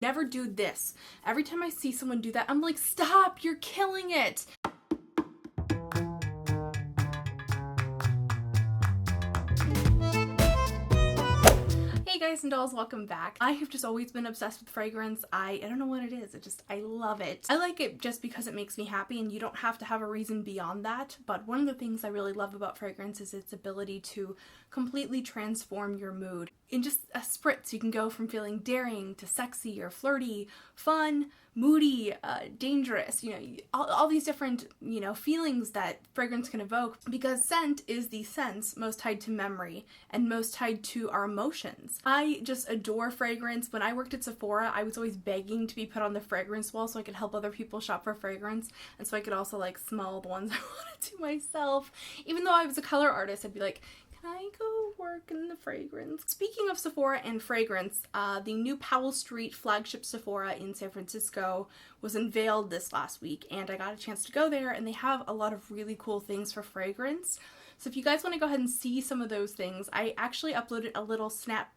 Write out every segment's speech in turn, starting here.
Never do this. Every time I see someone do that, I'm like, stop, you're killing it. Hey guys and dolls, welcome back. I have just always been obsessed with fragrance. I don't know what it is. I love it. I like it just because it makes me happy, and you don't have to have a reason beyond that. But one of the things I really love about fragrance is its ability to completely transform your mood. In just a spritz, you can go from feeling daring to sexy or flirty, fun, moody, dangerous, all these different, feelings that fragrance can evoke, because scent is the sense most tied to memory and most tied to our emotions. I just adore fragrance. When I worked at Sephora, I was always begging to be put on the fragrance wall so I could help other people shop for fragrance, and so I could also smell the ones I wanted to myself. Even though I was a color artist, I'd be like, can I go work in the fragrance? Speaking of Sephora and fragrance, the new Powell Street flagship Sephora in San Francisco was unveiled this last week, and I got a chance to go there, and they have a lot of really cool things for fragrance. So if you guys want to go ahead and see some of those things, I actually uploaded a little snap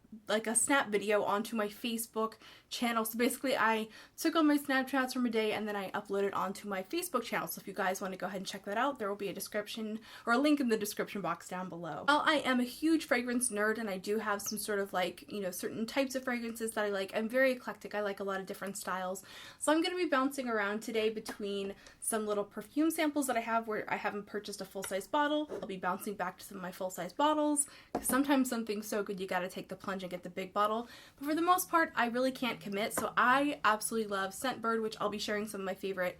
video onto my Facebook channel. So basically I took all my Snapchats from a day and then I uploaded onto my Facebook channel. So if you guys want to go ahead and check that out, there will be a description or a link in the description box down below. While I am a huge fragrance nerd and I do have some sort of certain types of fragrances that I like, I'm very eclectic. I like a lot of different styles. So I'm going to be bouncing around today between some little perfume samples that I have where I haven't purchased a full-size bottle. I'll be bouncing back to some of my full-size bottles, because sometimes something's so good you gotta take the plunge and get the big bottle. But for the most part, I really can't commit, so I absolutely love Scentbird, which I'll be sharing some of my favorite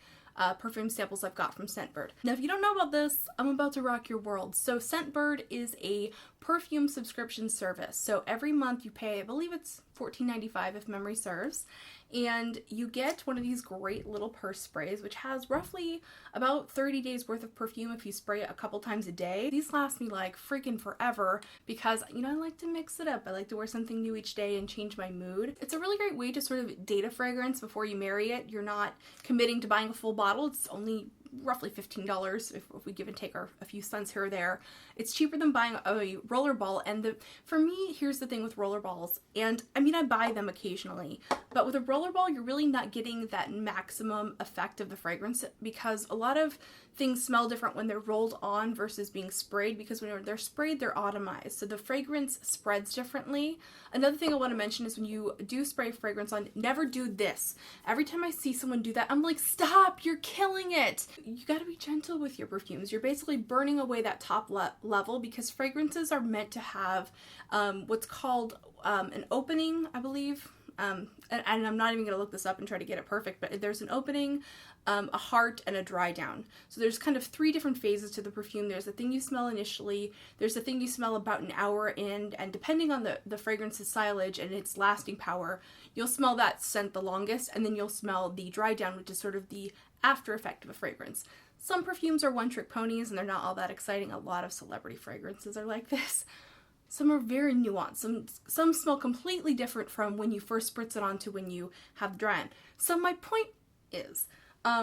perfume samples I've got from Scentbird. Now, if you don't know about this, I'm about to rock your world. So Scentbird is a perfume subscription service. So every month you pay, I believe it's $14.95 if memory serves, and you get one of these great little purse sprays, which has roughly about 30 days worth of perfume if you spray it a couple times a day. These last me like freaking forever because, I like to mix it up. I like to wear something new each day and change my mood. It's a really great way to sort of date a fragrance before you marry it. You're not committing to buying a full bottle. It's only roughly $15 if we give and take a few cents here or there. It's cheaper than buying a roller ball, and for me, here's the thing with roller balls, and I buy them occasionally, but with a roller ball, you're really not getting that maximum effect of the fragrance, because a lot of things smell different when they're rolled on versus being sprayed, because when they're sprayed, they're atomized, so the fragrance spreads differently. Another thing I want to mention is when you do spray fragrance on, never do this. Every time I see someone do that, I'm like, stop, you're killing it. You gotta be gentle with your perfumes. You're basically burning away that top level, because fragrances are meant to have what's called an opening, I believe. And I'm not even going to look this up and try to get it perfect, but there's an opening, a heart, and a dry down. So there's kind of three different phases to the perfume. There's the thing you smell initially, there's the thing you smell about an hour in, and depending on the fragrance's silage and its lasting power, you'll smell that scent the longest, and then you'll smell the dry down, which is sort of the after effect of a fragrance. Some perfumes are one-trick ponies and they're not all that exciting. A lot of celebrity fragrances are like this. Some are very nuanced. Some smell completely different from when you first spritz it on to when you have the dry on. So my point is,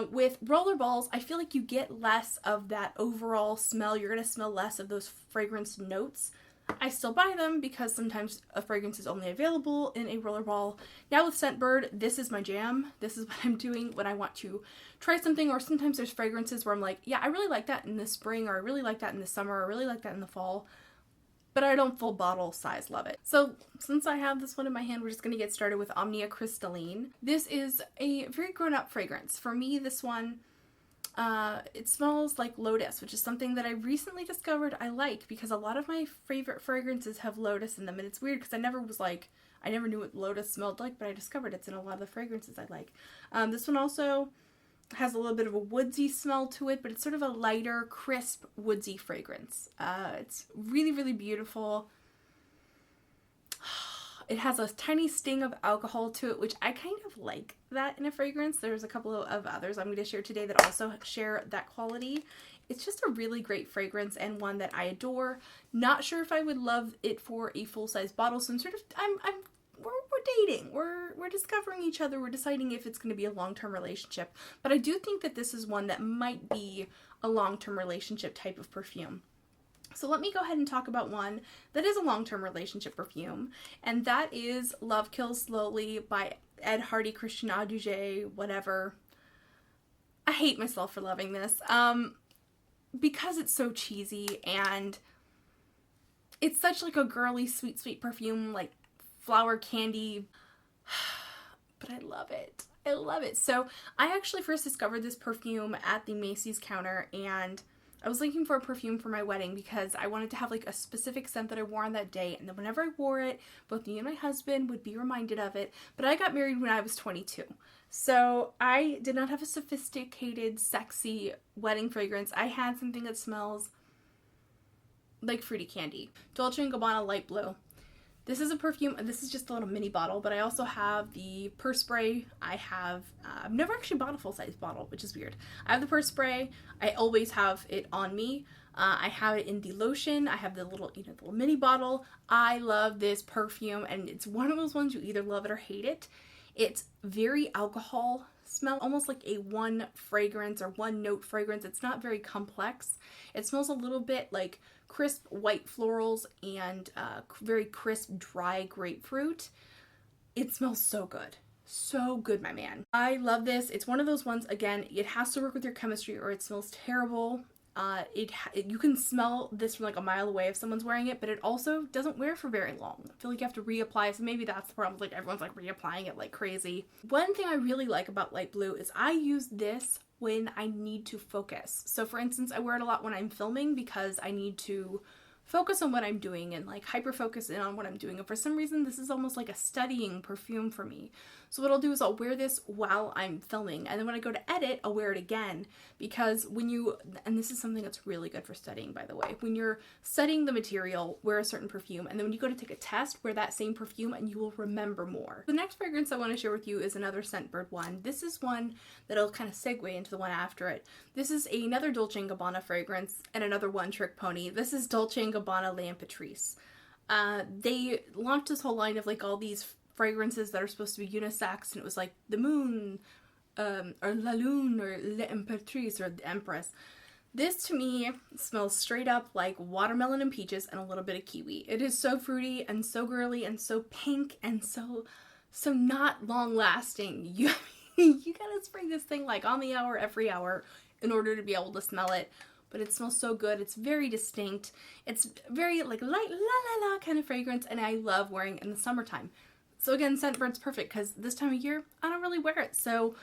with roller balls, I feel like you get less of that overall smell. You're going to smell less of those fragrance notes. I still buy them because sometimes a fragrance is only available in a roller ball. Now with Scentbird, this is my jam. This is what I'm doing when I want to try something, or sometimes there's fragrances where I'm like, yeah, I really like that in the spring, or I really like that in the summer, or I really like that in the fall, but I don't full bottle size love it. So since I have this one in my hand, we're just going to get started with Omnia Crystalline. This is a very grown-up fragrance. For me, this one, it smells like lotus, which is something that I recently discovered I like, because a lot of my favorite fragrances have lotus in them, and it's weird because I never knew what lotus smelled like, but I discovered it's in a lot of the fragrances I like. This one also has a little bit of a woodsy smell to it, but it's sort of a lighter, crisp, woodsy fragrance. It's really, really beautiful. It has a tiny sting of alcohol to it, which I kind of like that in a fragrance. There's a couple of others I'm going to share today that also share that quality. It's just a really great fragrance and one that I adore. Not sure if I would love it for a full-size bottle, so we're dating. We're discovering each other. We're deciding if it's going to be a long-term relationship. But I do think that this is one that might be a long-term relationship type of perfume. So let me go ahead and talk about one that is a long-term relationship perfume, and that is Love Kills Slowly by Ed Hardy, Christian Auduget, whatever. I hate myself for loving this. Because it's so cheesy and it's such like a girly, sweet, sweet perfume, like flower candy. But I love it. I love it. So I actually first discovered this perfume at the Macy's counter, and I was looking for a perfume for my wedding because I wanted to have like a specific scent that I wore on that day, and then whenever I wore it, both me and my husband would be reminded of it. But I got married when I was 22. So I did not have a sophisticated, sexy wedding fragrance. I had something that smells like fruity candy. Dolce & Gabbana Light Blue. This is a perfume, this is just a little mini bottle, but I also have the purse spray. I have, I've never actually bought a full-size bottle, which is weird. I have the purse spray. I always have it on me. I have it in the lotion. I have the little, the little mini bottle. I love this perfume, and it's one of those ones you either love it or hate it. It's very alcohol smell, almost like a one fragrance or one note fragrance. It's not very complex. It smells a little bit like crisp white florals and very crisp dry grapefruit. It smells so good. So good, my man. I love this. It's one of those ones, again, it has to work with your chemistry or it smells terrible. You can smell this from like a mile away if someone's wearing it, but it also doesn't wear for very long. I feel like you have to reapply, so maybe that's the problem. Like everyone's like reapplying it like crazy. One thing I really like about Light Blue is I use this when I need to focus. So for instance, I wear it a lot when I'm filming because I need to focus on what I'm doing and like hyper focus in on what I'm doing. And for some reason, this is almost like a studying perfume for me. So what I'll do is I'll wear this while I'm filming, and then when I go to edit, I'll wear it again, because when you, and this is something that's really good for studying, by the way, when you're studying the material, wear a certain perfume, and then when you go to take a test, wear that same perfume and you will remember more. The next fragrance I want to share with you is another Scentbird one. This is one that'll kind of segue into the one after it. This is another Dolce & Gabbana fragrance and another One Trick Pony. This is Dolce & Gabbana L'impertrice. They launched this whole line of like all these fragrances that are supposed to be unisex, and it was like the moon, or la lune, or l'impertrice, or the empress. This to me smells straight up like watermelon and peaches and a little bit of kiwi. It is so fruity and so girly and so pink and so not long lasting. You gotta spray this thing like on the hour, every hour in order to be able to smell it. But it smells so good. It's very distinct. It's very like light la la la kind of fragrance, and I love wearing it in the summertime. So again, Scentbird's perfect because this time of year, I don't really wear it. So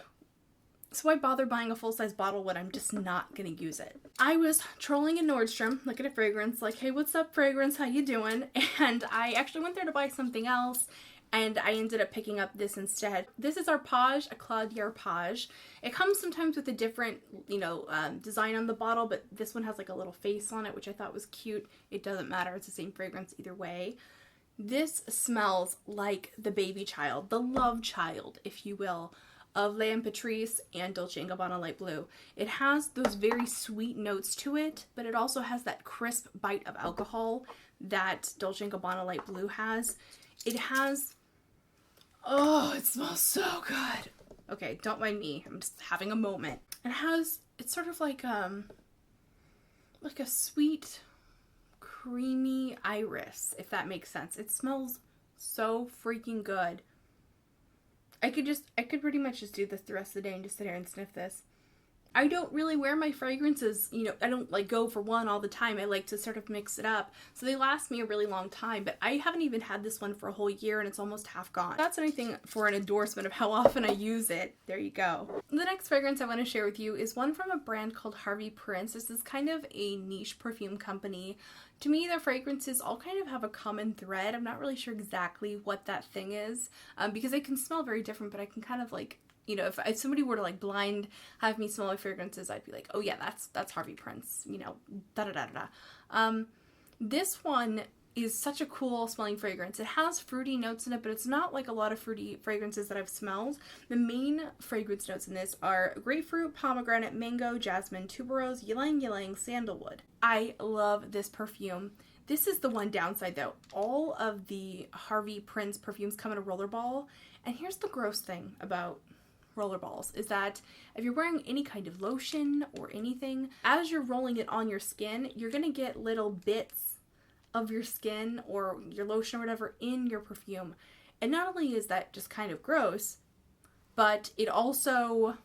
why bother buying a full-size bottle when I'm just not going to use it? I was trolling in Nordstrom, looking at fragrance, like, hey, what's up, fragrance? How you doing? And I actually went there to buy something else, and I ended up picking up this instead. This is Arpege, a Claudia Arpege. It comes sometimes with a different, design on the bottle, but this one has like a little face on it, which I thought was cute. It doesn't matter. It's the same fragrance either way. This smells like the baby child, the love child, if you will, of L'impertrice and Dolce & Gabbana Light Blue. It has those very sweet notes to it, but it also has that crisp bite of alcohol that Dolce & Gabbana Light Blue has. It has, oh, it smells so good. Okay, don't mind me, I'm just having a moment. It's sort of like a sweet, creamy iris, if that makes sense. It smells so freaking good. I could pretty much just do this the rest of the day and just sit here and sniff this. I don't really wear my fragrances, I don't like go for one all the time. I like to sort of mix it up. So they last me a really long time, but I haven't even had this one for a whole year and it's almost half gone. That's anything for an endorsement of how often I use it. There you go. The next fragrance I want to share with you is one from a brand called Harvey Prince. This is kind of a niche perfume company. To me, their fragrances all kind of have a common thread. I'm not really sure exactly what that thing is, because they can smell very different, but I can kind of like, if somebody were to like blind have me smell my fragrances, I'd be like, oh yeah, that's Harvey Prince, This one is such a cool smelling fragrance. It has fruity notes in it, but it's not like a lot of fruity fragrances that I've smelled. The main fragrance notes in this are grapefruit, pomegranate, mango, jasmine, tuberose, ylang ylang, sandalwood. I love this perfume. This is the one downside though. All of the Harvey Prince perfumes come in a rollerball, and here's the gross thing about rollerballs is that if you're wearing any kind of lotion or anything, as you're rolling it on your skin, you're gonna get little bits of your skin or your lotion or whatever in your perfume. And not only is that just kind of gross, but it also,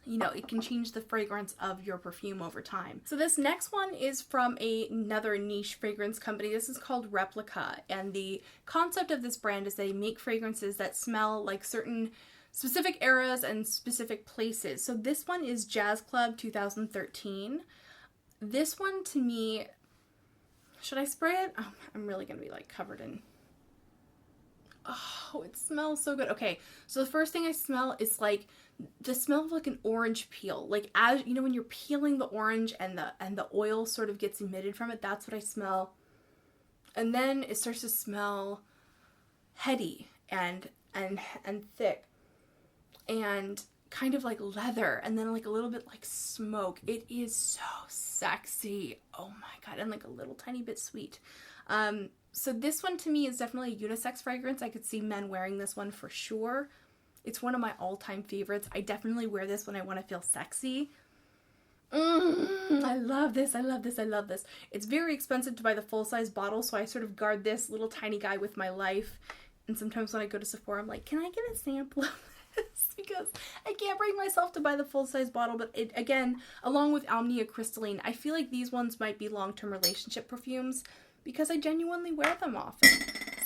you know, it can change the fragrance of your perfume over time. So this next one is from another niche fragrance company. This is called Replica, and the concept of this brand is they make fragrances that smell like certain specific eras and specific places. So this one is Jazz Club 2013. This one to me, should I spray it? Oh, I'm really gonna be like covered in, oh, it smells so good. Okay, so the first thing I smell is like the smell of like an orange peel. Like, as you know, when you're peeling the orange and the oil sort of gets emitted from it, that's what I smell. And then it starts to smell heady and thick and kind of like leather, and then like a little bit like smoke. It is so sexy. Oh my god, and like a little tiny bit sweet. So this one to me is definitely a unisex fragrance. I could see men wearing this one for sure. It's one of my all-time favorites. I definitely wear this when I want to feel sexy. I love this. I love this. I love this. It's very expensive to buy the full-size bottle, so I sort of guard this little tiny guy with my life. And sometimes when I go to Sephora, I'm like, can I get a sample of this? Because I can't bring myself to buy the full-size bottle. But it, again, along with Omnia Crystalline, I feel like these ones might be long-term relationship perfumes because I genuinely wear them often.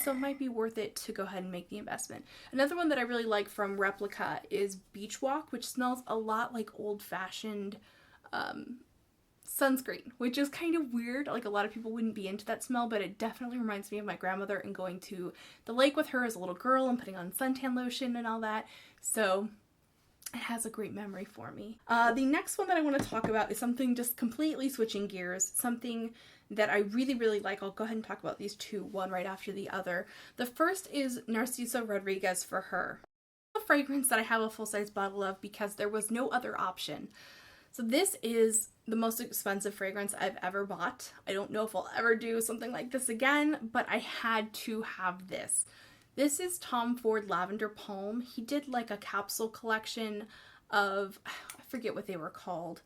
So it might be worth it to go ahead and make the investment. Another one that I really like from Replica is Beach Walk, which smells a lot like old-fashioned sunscreen, which is kind of weird. Like, a lot of people wouldn't be into that smell, but it definitely reminds me of my grandmother and going to the lake with her as a little girl and putting on suntan lotion and all that. So it has a great memory for me. The next one that I want to talk about is something just completely switching gears, something that I really, really like. I'll go ahead and talk about these two, one right after the other. The first is Narciso Rodriguez for Her. A fragrance that I have a full-size bottle of because there was no other option. So this is the most expensive fragrance I've ever bought. I don't know if I'll ever do something like this again, but I had to have this. This is Tom Ford Lavender Palm. He did like a capsule collection of, I forget what they were called.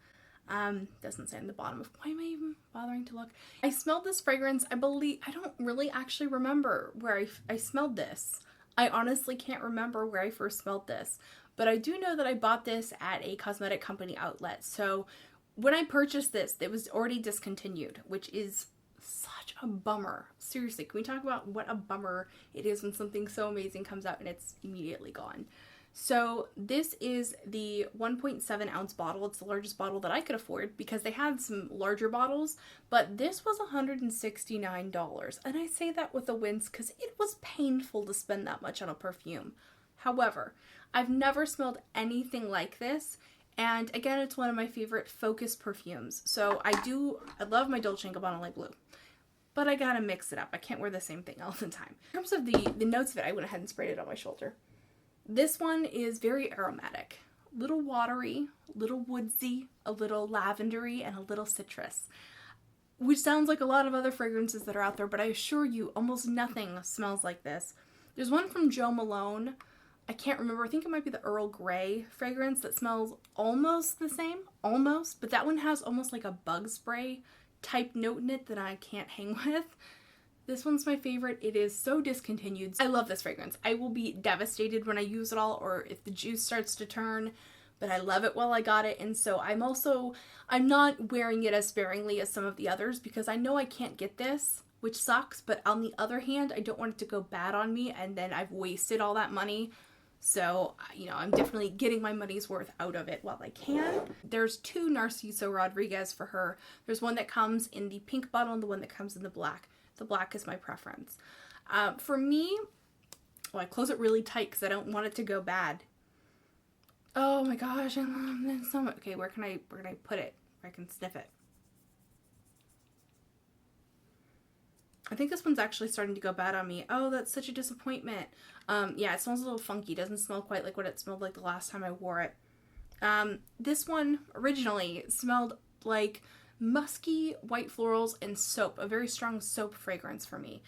Doesn't say on the bottom of, why am I even bothering to look? I smelled this fragrance, I don't really actually remember where I smelled this. I honestly can't remember where I first smelled this, but I do know that I bought this at a cosmetic company outlet. So when I purchased this, it was already discontinued, which is such a bummer. Seriously, can we talk about what a bummer it is when something so amazing comes out and it's immediately gone? So this is the 1.7 ounce bottle. It's the largest bottle that I could afford because they had some larger bottles, but this was $169. And I say that with a wince because it was painful to spend that much on a perfume. However, I've never smelled anything like this. And again, it's one of my favorite focus perfumes. So I love my Dolce & Gabbana Light Blue, but I gotta mix it up. I can't wear the same thing all the time. In terms of the notes of it, I went ahead and sprayed it on my shoulder. This one is very aromatic, a little watery, a little woodsy, a little lavendery, and a little citrus, which sounds like a lot of other fragrances that are out there, but I assure you, almost nothing smells like this. There's one from Jo Malone. I can't remember. I think it might be the Earl Grey fragrance that smells almost the same, almost, but that one has almost like a bug spray type note in it that I can't hang with. This one's my favorite. It is so discontinued. I love this fragrance. I will be devastated when I use it all or if the juice starts to turn, but I love it while I got it. And so I'm not wearing it as sparingly as some of the others because I know I can't get this, which sucks. But on the other hand, I don't want it to go bad on me and then I've wasted all that money. So, you know, I'm definitely getting my money's worth out of it while I can. There's two Narciso Rodriguez for Her. There's one that comes in the pink bottle and the one that comes in the black. The black is my preference. For me, I close it really tight because I don't want it to go bad. Oh my gosh, I love this so much. Okay, where can I put it? Where I can sniff it. I think this one's actually starting to go bad on me. Oh, that's such a disappointment. Yeah, it smells a little funky. It doesn't smell quite like what it smelled like the last time I wore it. This one originally smelled like musky white florals and soap, a very strong soap fragrance for me.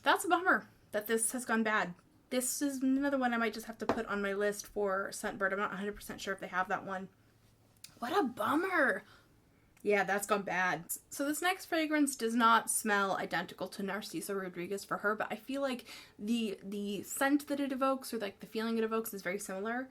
That's a bummer that this has gone bad. This is another one I might just have to put on my list for Scentbird. I'm not 100% sure if they have that one. What a bummer. Yeah, that's gone bad. So this next fragrance does not smell identical to Narciso Rodriguez for her, but I feel like the scent that it evokes, or like the feeling it evokes, is very similar.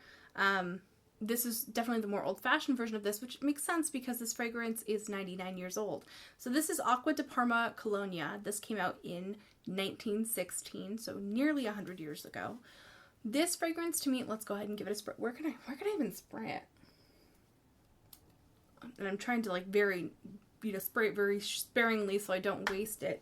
This is definitely the more old-fashioned version of this, which makes sense because this fragrance is 99 years old. So this is Aqua de Parma Colonia. This came out in 1916, so nearly 100 years ago. This fragrance, to me, let's go ahead and give it a spray. Where can I even spray it? And I'm trying to like spray it very sparingly so I don't waste it.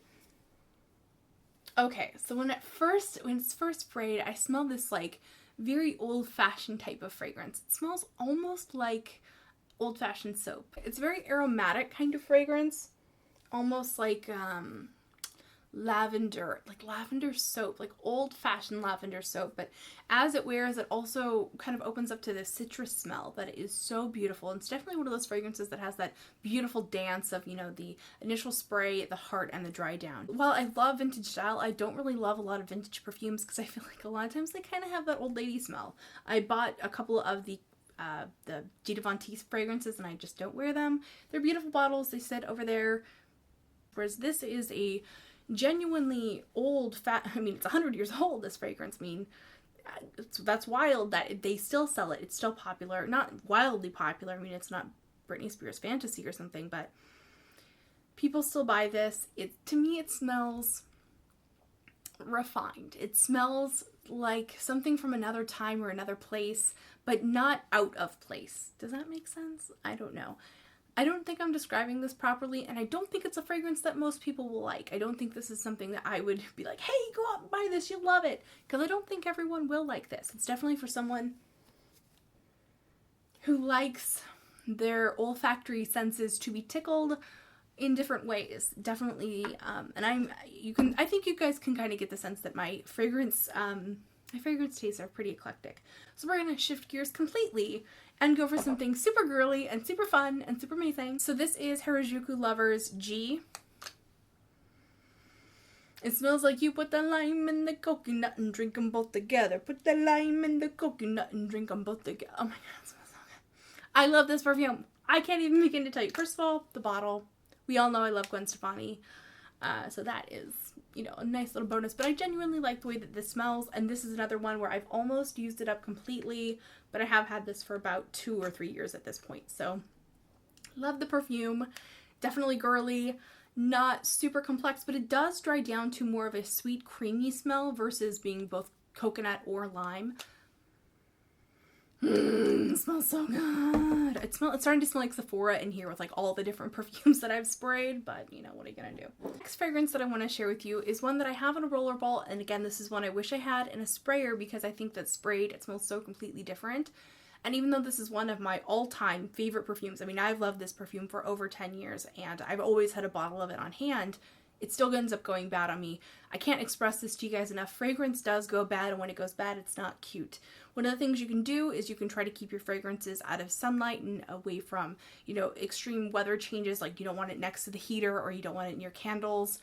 Okay, so when it's first sprayed, I smell this like very old-fashioned type of fragrance. It smells almost like old-fashioned soap. It's a very aromatic kind of fragrance, almost like lavender soap, like old-fashioned lavender soap. But as it wears, it also kind of opens up to this citrus smell that is so beautiful. And it's definitely one of those fragrances that has that beautiful dance of, you know, the initial spray, the heart, and the dry down. While I love vintage style, I don't really love a lot of vintage perfumes because I feel like a lot of times they kind of have that old lady smell. I bought a couple of the Givenchy fragrances and I just don't wear them. They're beautiful bottles. They sit over there. Whereas this is a genuinely old, I mean, it's 100 years old, this fragrance. I mean, that's wild that they still sell it. It's still popular. Not wildly popular. I mean, it's not Britney Spears Fantasy or something, but people still buy this. To me, it smells refined. It smells like something from another time or another place, but not out of place. Does that make sense? I don't know. I don't think I'm describing this properly, and I don't think it's a fragrance that most people will like. I don't think this is something that I would be like, hey, go out and buy this, you'll love it. Because I don't think everyone will like this. It's definitely for someone who likes their olfactory senses to be tickled in different ways. Definitely, and I think you guys can kind of get the sense that my fragrance tastes are pretty eclectic. So we're gonna shift gears completely and go for something super girly and super fun and super amazing. So this is Harajuku Lovers G. It smells like you put the lime and the coconut and drink them both together. Put the lime and the coconut and drink them both together. Oh my god, it smells so good. I love this perfume. I can't even begin to tell you. First of all, the bottle. We all know I love Gwen Stefani. So that is, you know, a nice little bonus. But I genuinely like the way that this smells. And this is another one where I've almost used it up completely. But I have had this for about 2 or 3 years at this point. So, love the perfume. Definitely girly. Not super complex, but it does dry down to more of a sweet, creamy smell versus being both coconut or lime. It smells so good. It's starting to smell like Sephora in here with like all the different perfumes that I've sprayed, but you know, what are you gonna do? Next fragrance that I want to share with you is one that I have in a roller ball, and again, this is one I wish I had in a sprayer because I think that sprayed, it smells so completely different. And even though this is one of my all-time favorite perfumes, I mean, I've loved this perfume for over 10 years, and I've always had a bottle of it on hand, it still ends up going bad on me. I can't express this to you guys enough. Fragrance does go bad, and when it goes bad, it's not cute. One of the things you can do is you can try to keep your fragrances out of sunlight and away from, you know, extreme weather changes, like you don't want it next to the heater or you don't want it near candles.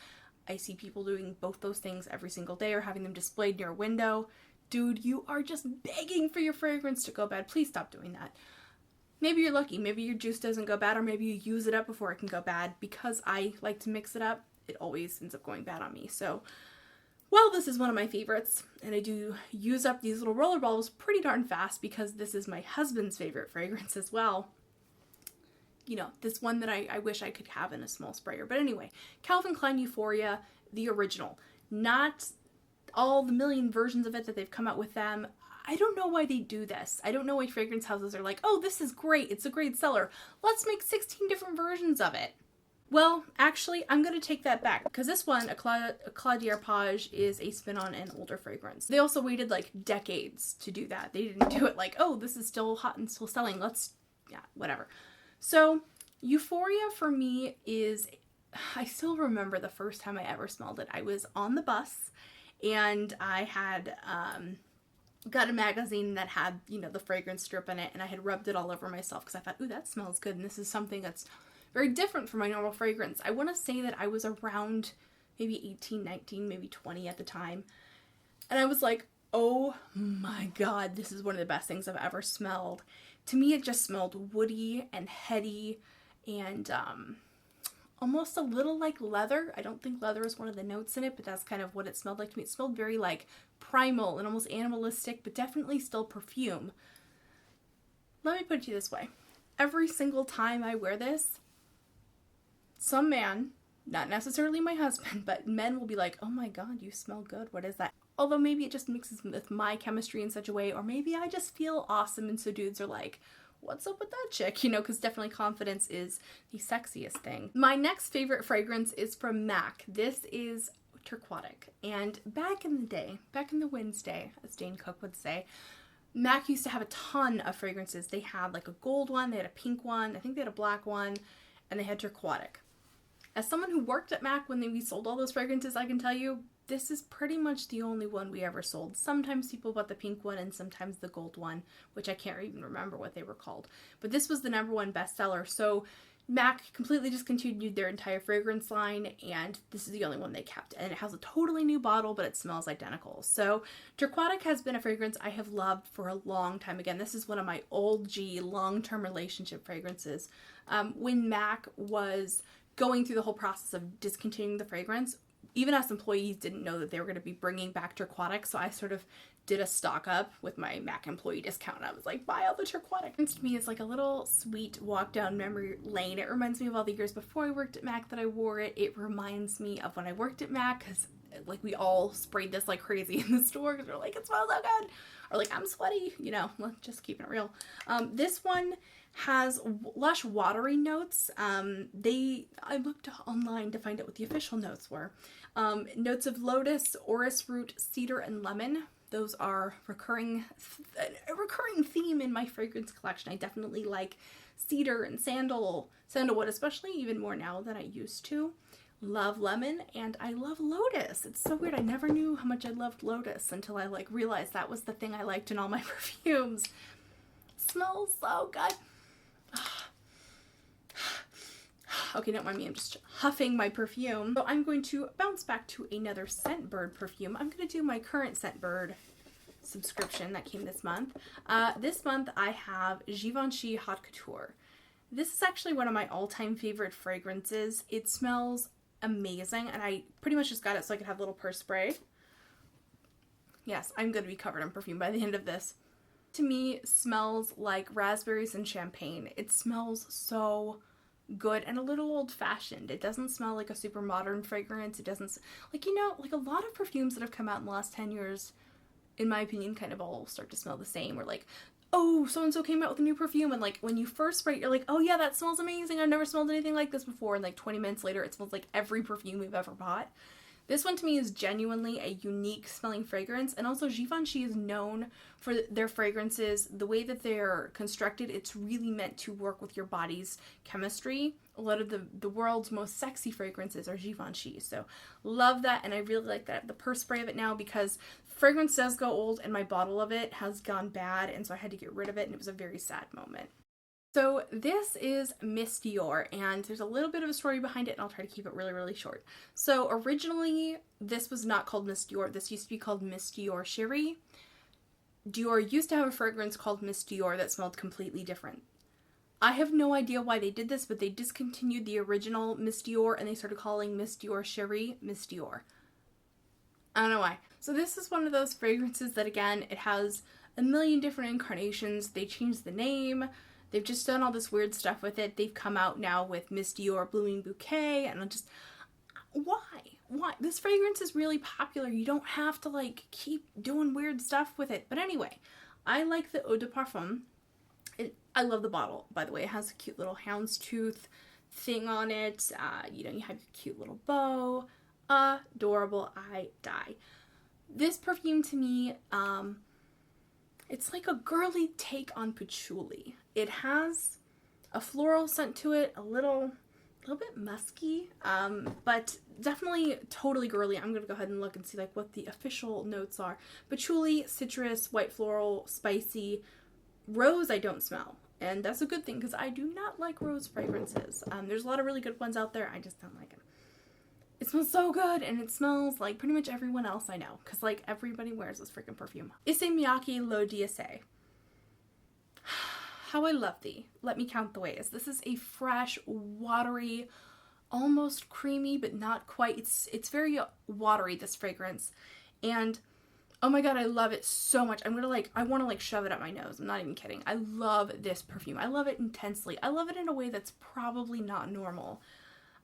I see people doing both those things every single day or having them displayed near a window. Dude, you are just begging for your fragrance to go bad. Please stop doing that. Maybe you're lucky. Maybe your juice doesn't go bad, or maybe you use it up before it can go bad. Because I like to mix it up, it always ends up going bad on me. So, well, this is one of my favorites, and I do use up these little roller balls pretty darn fast because this is my husband's favorite fragrance as well. You know, this one that I wish I could have in a small sprayer. But anyway, Calvin Klein Euphoria, the original. Not all the million versions of it that they've come out with them. I don't know why they do this. I don't know why fragrance houses are like, oh, this is great. It's a great seller. Let's make 16 different versions of it. Well, actually, I'm going to take that back because this one, Eclat d'Arpege, is a spin-on an older fragrance. They also waited like decades to do that. They didn't do it like, oh, this is still hot and still selling. Yeah, whatever. So, Euphoria for me is, I still remember the first time I ever smelled it. I was on the bus and I had got a magazine that had, you know, the fragrance strip in it, and I had rubbed it all over myself because I thought, ooh, that smells good, and this is something that's very different from my normal fragrance. I want to say that I was around maybe 18, 19, maybe 20 at the time. And I was like, oh my god, this is one of the best things I've ever smelled. To me, it just smelled woody and heady and almost a little like leather. I don't think leather is one of the notes in it, but that's kind of what it smelled like to me. It smelled very like primal and almost animalistic, but definitely still perfume. Let me put it to you this way. Every single time I wear this, some man, not necessarily my husband, but men will be like, oh my god, you smell good. What is that? Although maybe it just mixes with my chemistry in such a way, or maybe I just feel awesome and so dudes are like, what's up with that chick? You know, because definitely confidence is the sexiest thing. My next favorite fragrance is from MAC. This is Turquoise. And back in the day, back in the Wednesday, as Dane Cook would say, MAC used to have a ton of fragrances. They had like a gold one, they had a pink one, I think they had a black one, and they had Turquoise. As someone who worked at MAC when we sold all those fragrances, I can tell you, this is pretty much the only one we ever sold. Sometimes people bought the pink one and sometimes the gold one, which I can't even remember what they were called. But this was the #1 bestseller, so MAC completely discontinued their entire fragrance line, and this is the only one they kept. And it has a totally new bottle, but it smells identical. So Turquoise has been a fragrance I have loved for a long time. Again, this is one of my old G long-term relationship fragrances. When MAC was going through the whole process of discontinuing the fragrance, even us employees didn't know that they were going to be bringing back Turquoise, so I sort of did a stock up with my MAC employee discount. I was like, buy all the Turquoise. To me, it's like a little sweet walk down memory lane. It reminds me of all the years before I worked at MAC that I wore it. It reminds me of when I worked at MAC, because like we all sprayed this like crazy in the store because we're like, it smells so good. Or like, I'm sweaty, you know, just keeping it real. This one has lush watery notes. I looked online to find out what the official notes were. Notes of lotus, orris root, cedar, and lemon. Those are a recurring theme in my fragrance collection. I definitely like cedar and sandalwood, especially even more now than I used to. Love lemon, and I love lotus. It's so weird. I never knew how much I loved lotus until I like realized that was the thing I liked in all my perfumes. Smells so good. Okay, don't mind me, I'm just huffing my perfume. So I'm going to bounce back to another Scentbird perfume. I'm going to do my current Scentbird subscription that came this month. This month I have Givenchy Hot Couture. This is actually one of my all-time favorite fragrances. It smells amazing, and I pretty much just got it so I could have a little purse spray. Yes, I'm going to be covered in perfume by the end of this. To me, smells like raspberries and champagne. It smells so good and a little old-fashioned. It doesn't smell like a super modern fragrance. It doesn't, like, you know, like a lot of perfumes that have come out in the last 10 years, in my opinion, kind of all start to smell the same. Or like, oh, so-and-so came out with a new perfume, and like when you first spray it, you're like, oh yeah, that smells amazing. I've never smelled anything like this before. And like 20 minutes later, it smells like every perfume we've ever bought. This one to me is genuinely a unique smelling fragrance, and also Givenchy is known for their fragrances. The way that they're constructed, it's really meant to work with your body's chemistry. A lot of the world's most sexy fragrances are Givenchy, so love that, and I really like that the purse spray of it now, because fragrance does go old and my bottle of it has gone bad, and so I had to get rid of it, and it was a very sad moment. So this is Miss Dior, and there's a little bit of a story behind it, and I'll try to keep it really, really short. So originally, this was not called Miss Dior. This used to be called Miss Dior Cherie. Dior used to have a fragrance called Miss Dior that smelled completely different. I have no idea why they did this, but they discontinued the original Miss Dior, and they started calling Miss Dior Cherie Miss Dior. I don't know why. So this is one of those fragrances that, again, it has a million different incarnations. They changed the name. They've just done all this weird stuff with it. They've come out now with Miss Dior Blooming Bouquet, and I'm just, why? Why? This fragrance is really popular. You don't have to, like, keep doing weird stuff with it. But anyway, I like the eau de parfum. I love the bottle, by the way. It has a cute little houndstooth thing on it. You know, you have your cute little bow. Adorable. I die. This perfume to me, it's like a girly take on patchouli. It has a floral scent to it, a little bit musky, but definitely totally girly. I'm gonna go ahead and look and see like what the official notes are. Patchouli, citrus, white floral, spicy. Rose I don't smell, and that's a good thing because I do not like rose fragrances. There's a lot of really good ones out there. I just don't like them. It smells so good, and it smells like pretty much everyone else I know, because like everybody wears this freaking perfume. Issey Miyake L'Eau d'Essai. How I Love Thee. Let me count the ways. This is a fresh, watery, almost creamy, but not quite. It's very watery, this fragrance. And oh my god, I love it so much. I want to like shove it up my nose. I'm not even kidding. I love this perfume. I love it intensely. I love it in a way that's probably not normal.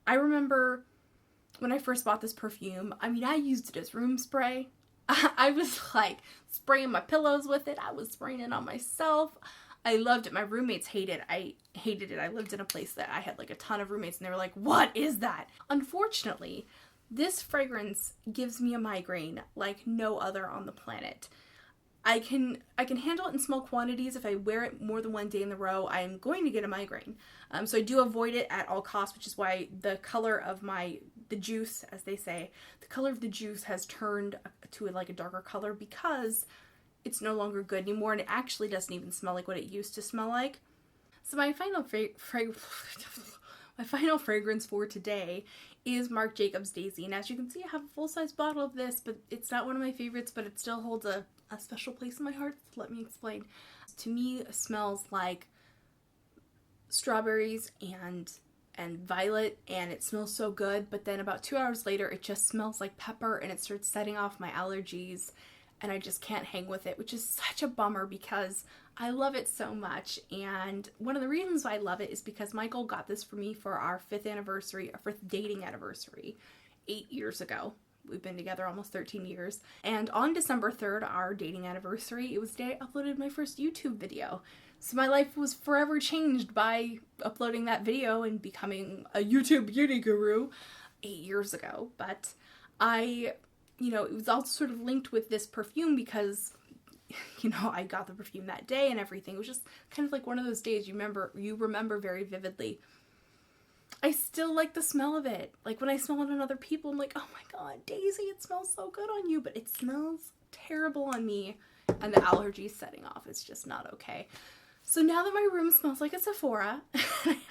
I remember when I first bought this perfume, I mean, I used it as room spray. I was like spraying my pillows with it. I was spraying it on myself. I loved it. My roommates hated it. I hated it. I lived in a place that I had like a ton of roommates and they were like, what is that? Unfortunately, this fragrance gives me a migraine like no other on the planet. I can handle it in small quantities. If I wear it more than one day in a row, I am going to get a migraine. So I do avoid it at all costs, which is why the color of the juice, as they say, the color of the juice has turned to like a darker color because it's no longer good anymore, and it actually doesn't even smell like what it used to smell like. So my final fragrance for today is Marc Jacobs Daisy, and as you can see, I have a full-size bottle of this, but it's not one of my favorites, but it still holds a special place in my heart. Let me explain. To me, it smells like strawberries and violet, and it smells so good, but then about 2 hours later, it just smells like pepper, and it starts setting off my allergies, and I just can't hang with it, which is such a bummer because I love it so much. And one of the reasons why I love it is because Michael got this for me for our 5th dating anniversary 8 years ago. We've been together almost 13 years. And on December 3rd, our dating anniversary, it was the day I uploaded my first YouTube video. So my life was forever changed by uploading that video and becoming a YouTube beauty guru 8 years ago. But it was all sort of linked with this perfume because, I got the perfume that day and everything. It was just kind of like one of those days you remember very vividly. I still like the smell of it. Like when I smell it on other people, I'm like, oh my god, Daisy, it smells so good on you, but it smells terrible on me, and the allergies setting off. It's just not okay. So now that my room smells like a Sephora,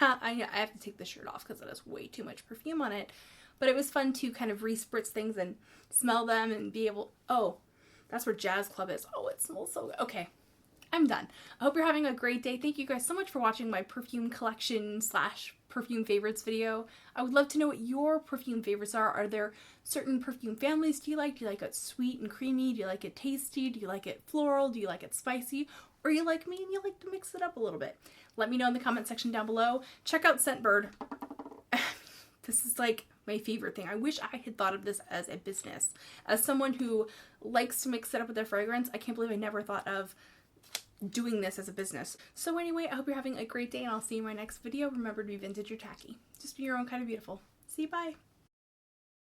I have to take the shirt off because it has way too much perfume on it. But it was fun to kind of re-spritz things and smell them and be able, oh, that's where Jazz Club is. Oh, it smells so good. Okay, I'm done. I hope you're having a great day. Thank you guys so much for watching my perfume collection / perfume favorites video. I would love to know what your perfume favorites are. Are there certain perfume families do you like? Do you like it sweet and creamy? Do you like it tasty? Do you like it floral? Do you like it spicy? Or you like me and you like to mix it up a little bit? Let me know in the comment section down below. Check out Scentbird. This is like my favorite thing. I wish I had thought of this as a business. As someone who likes to mix it up with their fragrance, I can't believe I never thought of doing this as a business. So anyway, I hope you're having a great day and I'll see you in my next video. Remember to be vintage or tacky. Just be your own kind of beautiful. See you, bye.